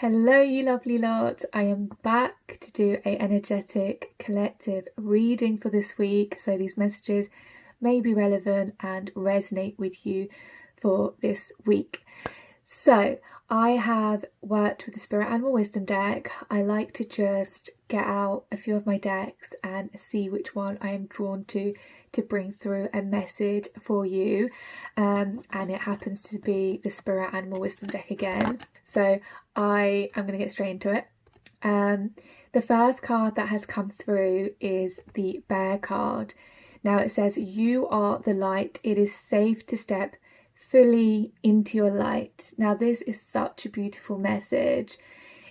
Hello, you lovely lot. I am back to do a energetic collective reading for this week. So these messages may be relevant and resonate with you for this week. So I have worked with the Spirit Animal Wisdom deck. I like to just get out a few of my decks and see which one I am drawn to bring through a message for you. And it happens to be the Spirit Animal Wisdom deck again. So I am going to get straight into it. The first card that has come through is the Bear card. Now it says, "You are the light. It is safe to step fully into your light." Now this is such a beautiful message.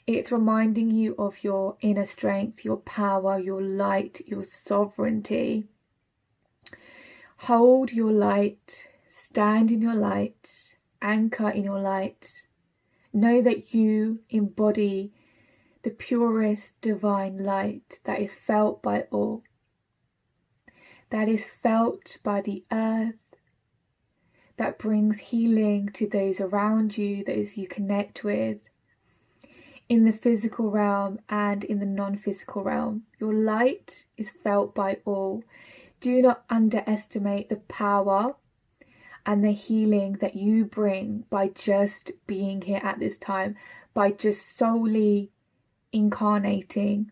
It's reminding you of your inner strength, your power, your light, your sovereignty. Hold your light, stand in your light, anchor in your light. Know that you embody the purest divine light that is felt by all, that is felt by the earth, that brings healing to those around you, those you connect with, in the physical realm and in the non-physical realm. Your light is felt by all. Do not underestimate the power and the healing that you bring by just being here at this time, by just solely incarnating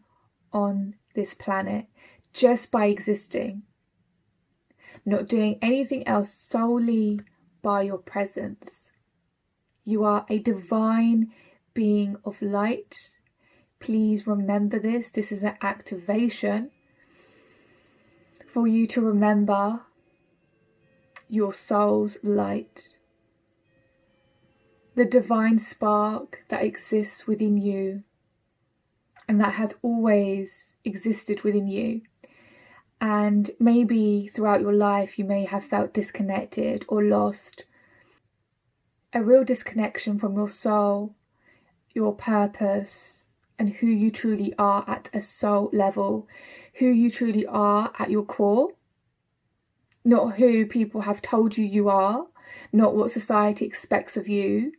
on this planet, just by existing, not doing anything else, solely by your presence. You are a divine being of light. Please remember this. This is an activation for you to remember your soul's light, the divine spark that exists within you and that has always existed within you. And maybe throughout your life you may have felt disconnected or lost. A real disconnection from your soul, your purpose, and who you truly are at a soul level, who you truly are at your core. Not who people have told you you are, not what society expects of you,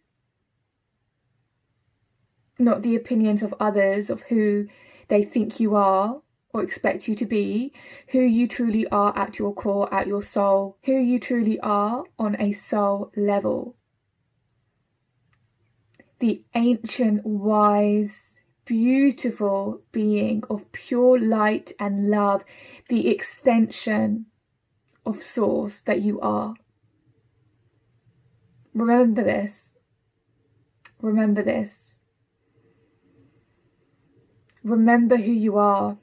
not the opinions of others of who they think you are or expect you to be, who you truly are at your core, at your soul, who you truly are on a soul level. The ancient, wise, beautiful being of pure light and love, the extension of source that you are. Remember this. Remember this. Remember who you are.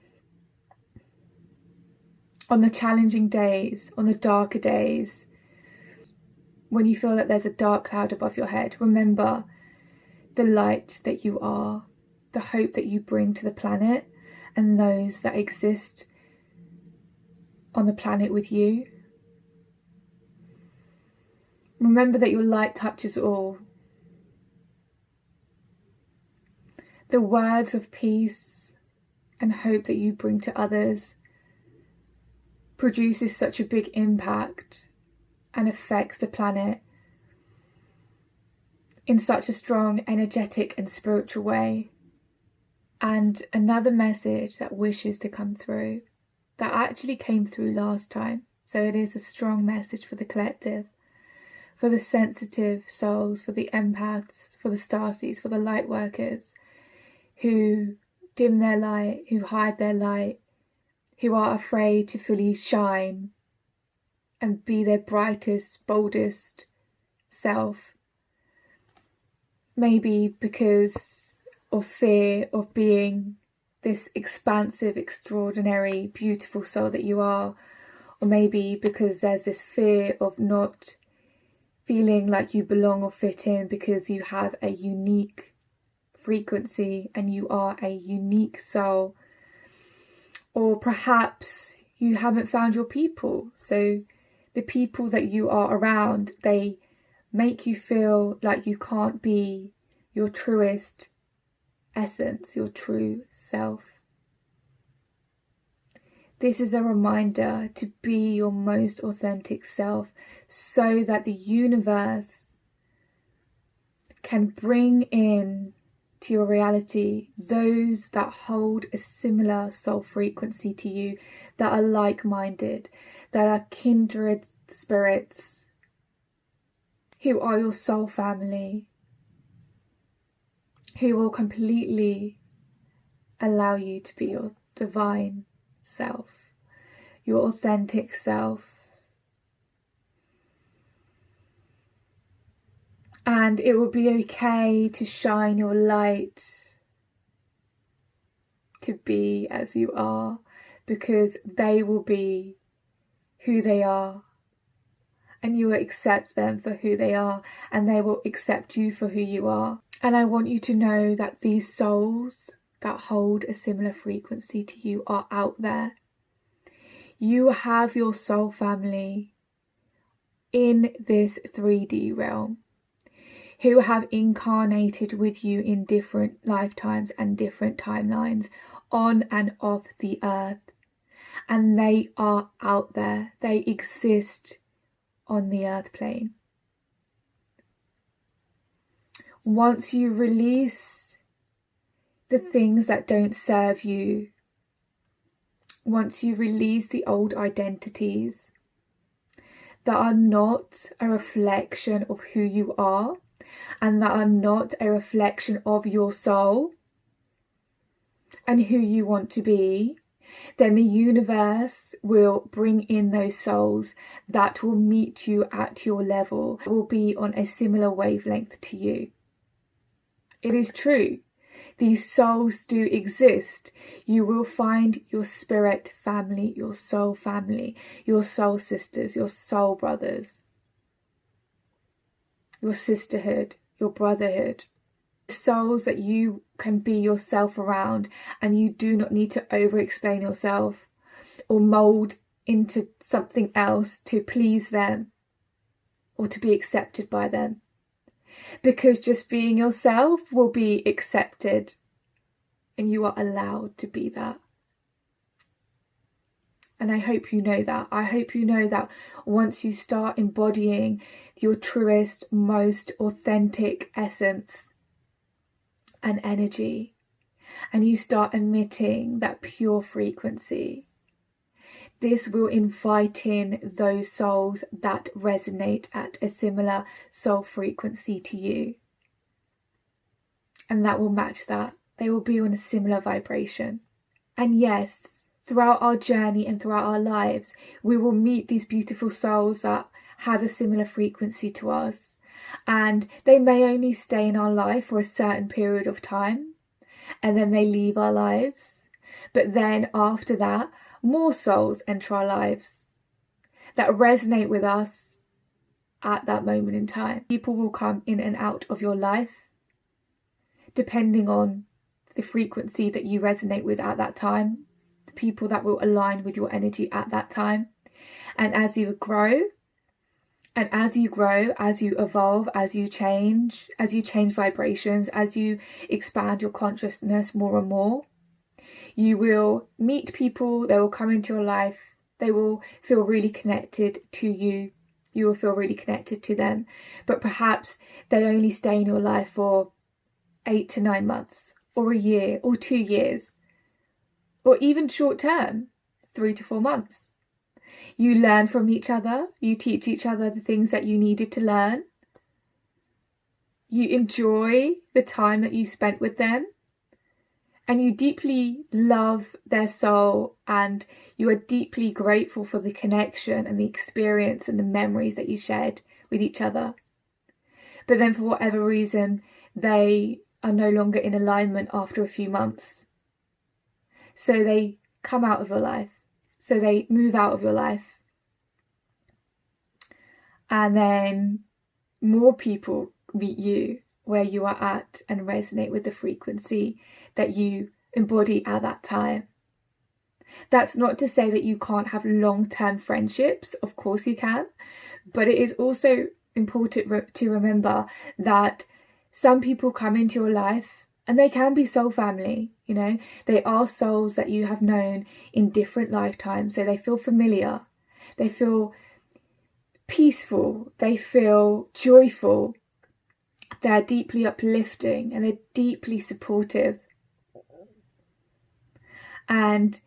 On the challenging days, on the darker days, when you feel that there's a dark cloud above your head, remember the light that you are, the hope that you bring to the planet and those that exist on the planet with you. Remember that your light touches all. The words of peace and hope that you bring to others produces such a big impact and affects the planet in such a strong, energetic and spiritual way. And another message that wishes to come through, that actually came through last time, so it is a strong message for the collective, for the sensitive souls, for the empaths, for the starseeds, for the light workers who dim their light, who hide their light, who are afraid to fully shine and be their brightest, boldest self. Maybe because of fear of being this expansive, extraordinary, beautiful soul that you are, or maybe because there's this fear of not feeling like you belong or fit in because you have a unique frequency and you are a unique soul. Or perhaps you haven't found your people. So the people that you are around, they make you feel like you can't be your truest essence, your true self. This is a reminder to be your most authentic self so that the universe can bring in to your reality, those that hold a similar soul frequency to you, that are like-minded, that are kindred spirits, who are your soul family, who will completely allow you to be your divine self, your authentic self. And it will be okay to shine your light, to be as you are, because they will be who they are. And you will accept them for who they are, and they will accept you for who you are. And I want you to know that these souls that hold a similar frequency to you are out there. You have your soul family in this 3D realm, who have incarnated with you in different lifetimes and different timelines on and off the earth. And they are out there. They exist on the earth plane. Once you release the things that don't serve you, once you release the old identities that are not a reflection of who you are, and that are not a reflection of your soul and who you want to be, then the universe will bring in those souls that will meet you at your level, will be on a similar wavelength to you. It is true. These souls do exist. You will find your spirit family, your soul family, your soul sisters, your soul brothers, your sisterhood, your brotherhood. Souls that you can be yourself around, and you do not need to over-explain yourself or mould into something else to please them or to be accepted by them. Because just being yourself will be accepted, and you are allowed to be that. And I hope you know that. I hope you know that once you start embodying your truest, most authentic essence and energy, and you start emitting that pure frequency, this will invite in those souls that resonate at a similar soul frequency to you. And that will match that. They will be on a similar vibration. And yes, throughout our journey and throughout our lives, we will meet these beautiful souls that have a similar frequency to us. And they may only stay in our life for a certain period of time, and then they leave our lives. But then after that, more souls enter our lives that resonate with us at that moment in time. People will come in and out of your life depending on the frequency that you resonate with at that time, the people that will align with your energy at that time. And as you grow, as you evolve, as you change vibrations, as you expand your consciousness more and more, you will meet people, they will come into your life, they will feel really connected to you, you will feel really connected to them, but perhaps they only stay in your life for 8 to 9 months, or a year, or 2 years, or even short term, 3 to 4 months. You learn from each other, you teach each other the things that you needed to learn, you enjoy the time that you spent with them, and you deeply love their soul, and you are deeply grateful for the connection and the experience and the memories that you shared with each other. But then for whatever reason, they are no longer in alignment after a few months. So they come out of your life. So they move out of your life. And then more people meet you where you are at and resonate with the frequency that you embody at that time. That's not to say that you can't have long-term friendships. Of course you can. But it is also important to remember that some people come into your life and they can be soul family, you know. They are souls that you have known in different lifetimes. So they feel familiar. They feel peaceful. They feel joyful. They're deeply uplifting and they're deeply supportive. And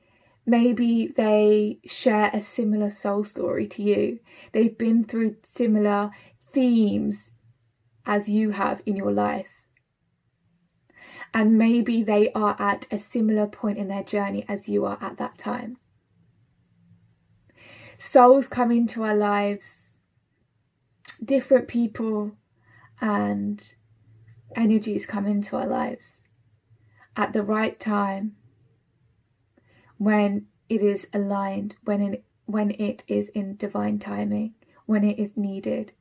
maybe they share a similar soul story to you. They've been through similar themes as you have in your life. And maybe they are at a similar point in their journey as you are at that time. Souls come into our lives, different people and energies come into our lives at the right time, when it is aligned, when it is in divine timing, when it is needed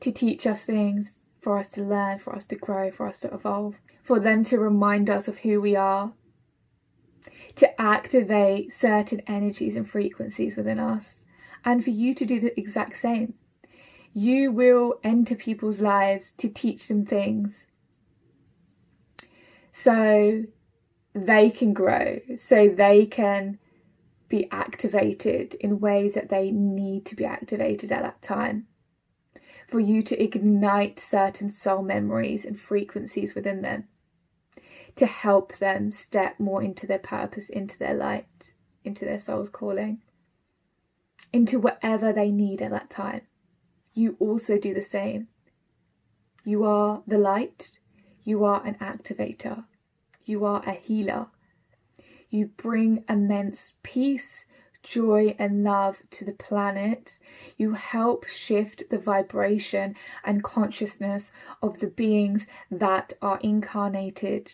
to teach us things, for us to learn, for us to grow, for us to evolve, for them to remind us of who we are, to activate certain energies and frequencies within us, and for you to do the exact same. You will enter people's lives to teach them things so they can grow, so they can be activated in ways that they need to be activated at that time. For you to ignite certain soul memories and frequencies within them, to help them step more into their purpose, into their light, into their soul's calling, into whatever they need at that time. You also do the same. You are the light. You are an activator. You are a healer. You bring immense peace, joy and love to the planet. You help shift the vibration and consciousness of the beings that are incarnated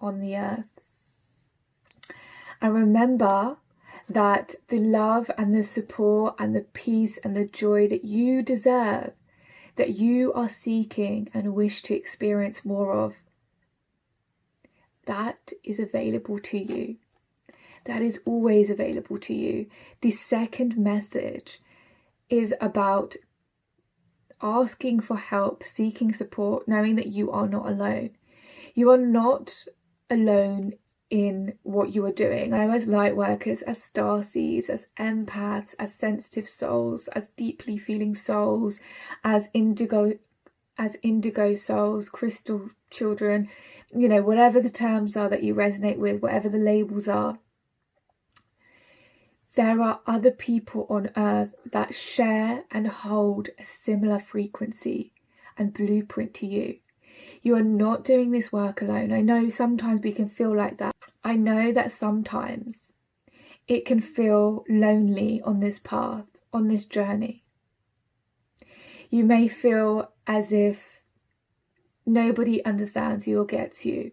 on the earth. And remember that the love and the support and the peace and the joy that you deserve, that you are seeking and wish to experience more of, that is available to you. That is always available to you. The second message is about asking for help, seeking support, knowing that you are not alone. You are not alone in what you are doing. I know as light workers, as starseeds, as empaths, as sensitive souls, as deeply feeling souls, as indigo souls, crystal children, whatever the terms are that you resonate with, whatever the labels are, there are other people on earth that share and hold a similar frequency and blueprint to you. You are not doing this work alone. I know sometimes we can feel like that. I know that sometimes it can feel lonely on this path, on this journey. You may feel as if nobody understands you or gets you,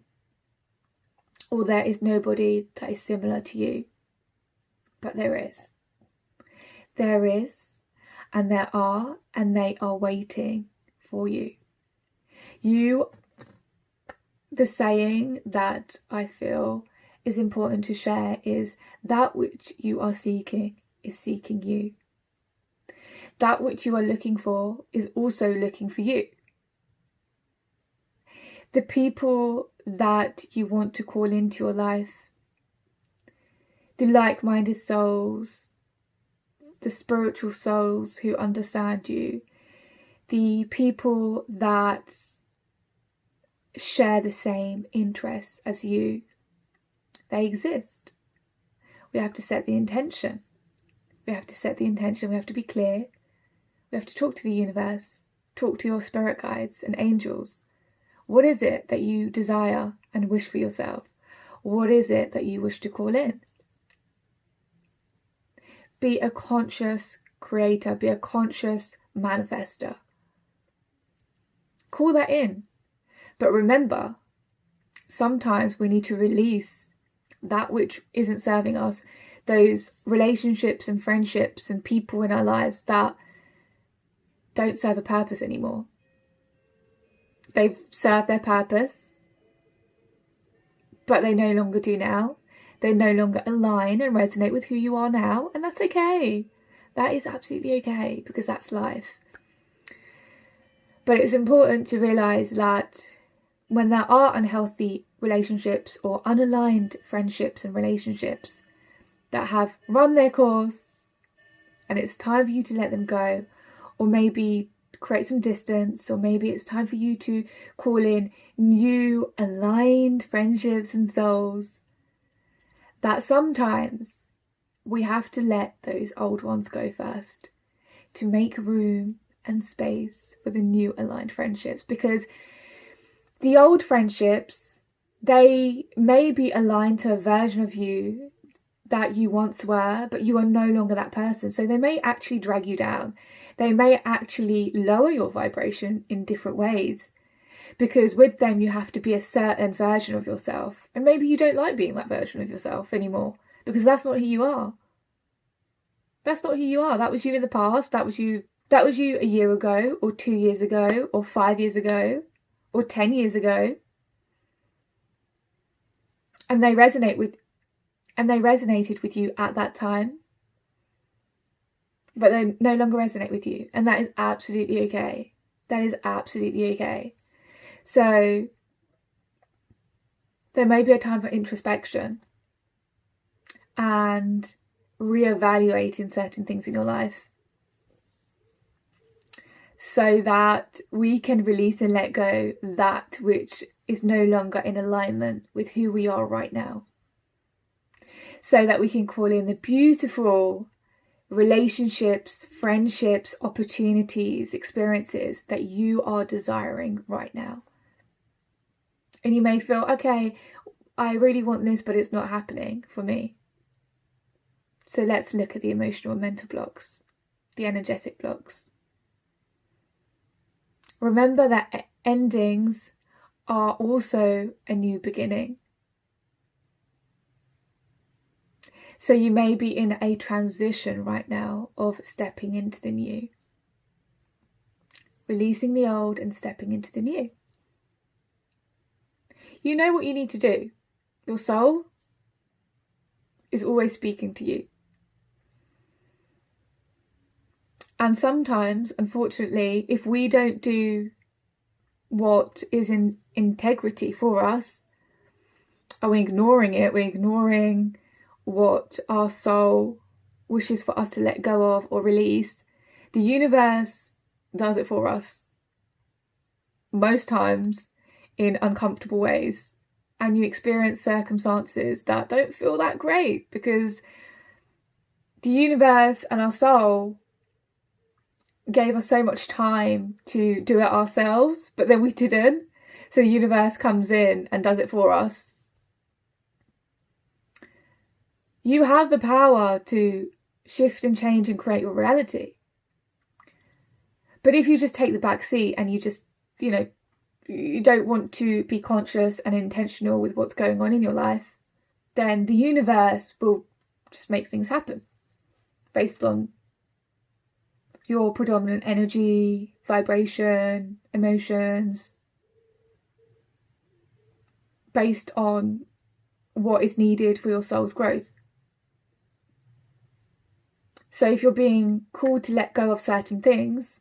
or there is nobody that is similar to you. But there is. There is, and there are, and they are waiting for you. The saying that I feel is important to share is that which you are seeking is seeking you. That which you are looking for is also looking for you. The people that you want to call into your life, the like-minded souls, the spiritual souls who understand you, the people that share the same interests as you, they exist. We have to set the intention. We have to be clear. We have to talk to the universe, talk to your spirit guides and angels. What is it that you desire and wish for yourself? What is it that you wish to call in? Be a conscious creator, be a conscious manifester. Call that in. But remember, sometimes we need to release that which isn't serving us, those relationships and friendships and people in our lives that don't serve a purpose anymore. They've served their purpose, but they no longer do now. They no longer align and resonate with who you are now, and that's okay. That is absolutely okay, because that's life. But it's important to realise that when there are unhealthy relationships or unaligned friendships and relationships that have run their course and it's time for you to let them go, or maybe create some distance, or maybe it's time for you to call in new aligned friendships and souls, that sometimes we have to let those old ones go first to make room and space for the new aligned friendships. Because the old friendships, they may be aligned to a version of you that you once were, but you are no longer that person. So they may actually drag you down. They may actually lower your vibration in different ways, because with them you have to be a certain version of yourself. And maybe you don't like being that version of yourself anymore, because that's not who you are. That's not who you are. That was you in the past. That was you a year ago, or 2 years ago, or 5 years ago, or 10 years ago. And they resonated with you at that time, but they no longer resonate with you. And that is absolutely okay. That is absolutely okay. So there may be a time for introspection and reevaluating certain things in your life, so that we can release and let go that which is no longer in alignment with who we are right now, so that we can call in the beautiful relationships, friendships, opportunities, experiences that you are desiring right now. And you may feel, okay, I really want this, but it's not happening for me. So let's look at the emotional and mental blocks, the energetic blocks. Remember that endings are also a new beginning. So you may be in a transition right now of stepping into the new, releasing the old and stepping into the new. You know what you need to do. Your soul is always speaking to you. And sometimes, unfortunately, if we don't do what is in integrity for us, are we ignoring it? We're ignoring what our soul wishes for us to let go of or release. The universe does it for us, most times in uncomfortable ways. And you experience circumstances that don't feel that great, because the universe and our soul gave us so much time to do it ourselves, but then we didn't. So the universe comes in and does it for us. You have the power to shift and change and create your reality. But if you just take the back seat and you just, you don't want to be conscious and intentional with what's going on in your life, then the universe will just make things happen based on your predominant energy, vibration, emotions, based on what is needed for your soul's growth. So if you're being called to let go of certain things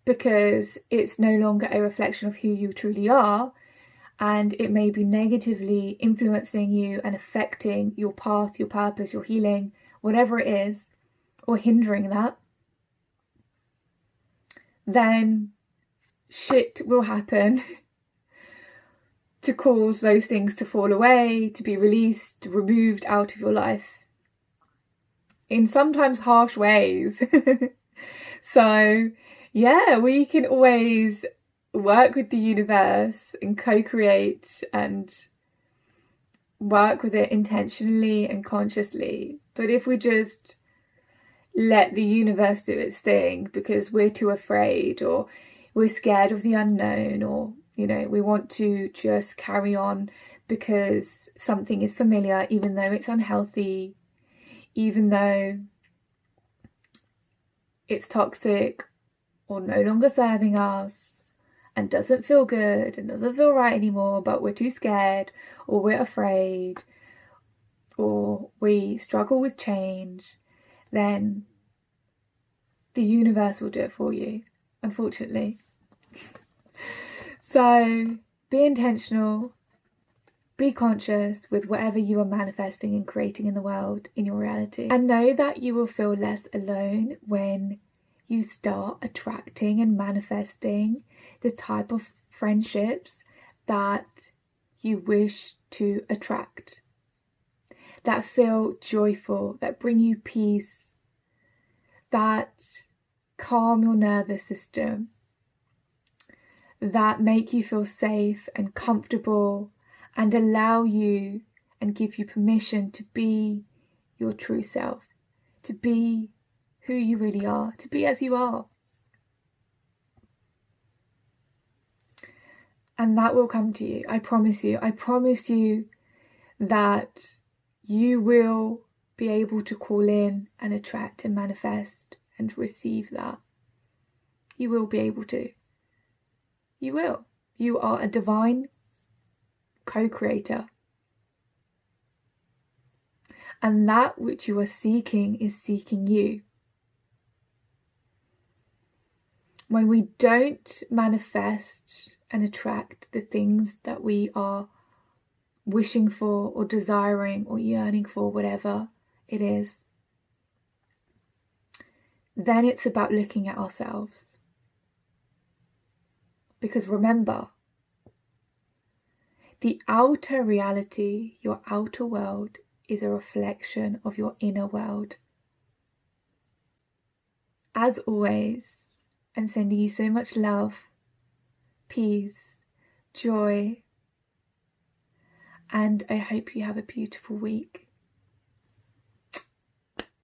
because it's no longer a reflection of who you truly are, and it may be negatively influencing you and affecting your path, your purpose, your healing, whatever it is, or hindering that, then shit will happen to cause those things to fall away, to be released, removed out of your life in sometimes harsh ways. So yeah, we can always work with the universe and co-create and work with it intentionally and consciously. But if we just let the universe do its thing because we're too afraid, or we're scared of the unknown, or we want to just carry on because something is familiar, even though it's unhealthy, even though it's toxic or no longer serving us and doesn't feel good and doesn't feel right anymore, but we're too scared, or we're afraid, or we struggle with change, then the universe will do it for you, unfortunately. So be intentional, be conscious with whatever you are manifesting and creating in the world, in your reality, and know that you will feel less alone when you start attracting and manifesting the type of friendships that you wish to attract, that feel joyful, that bring you peace, that calm your nervous system, that make you feel safe and comfortable and allow you and give you permission to be your true self, to be who you really are, to be as you are. And that will come to you. I promise you. I promise you that you will be able to call in and attract and manifest and receive that. You will be able to. You will. You are a divine co-creator. And that which you are seeking is seeking you. When we don't manifest and attract the things that we are wishing for or desiring or yearning for, whatever it is, then it's about looking at ourselves. Because remember, the outer reality, your outer world, is a reflection of your inner world. As always, I'm sending you so much love, peace, joy, and I hope you have a beautiful week.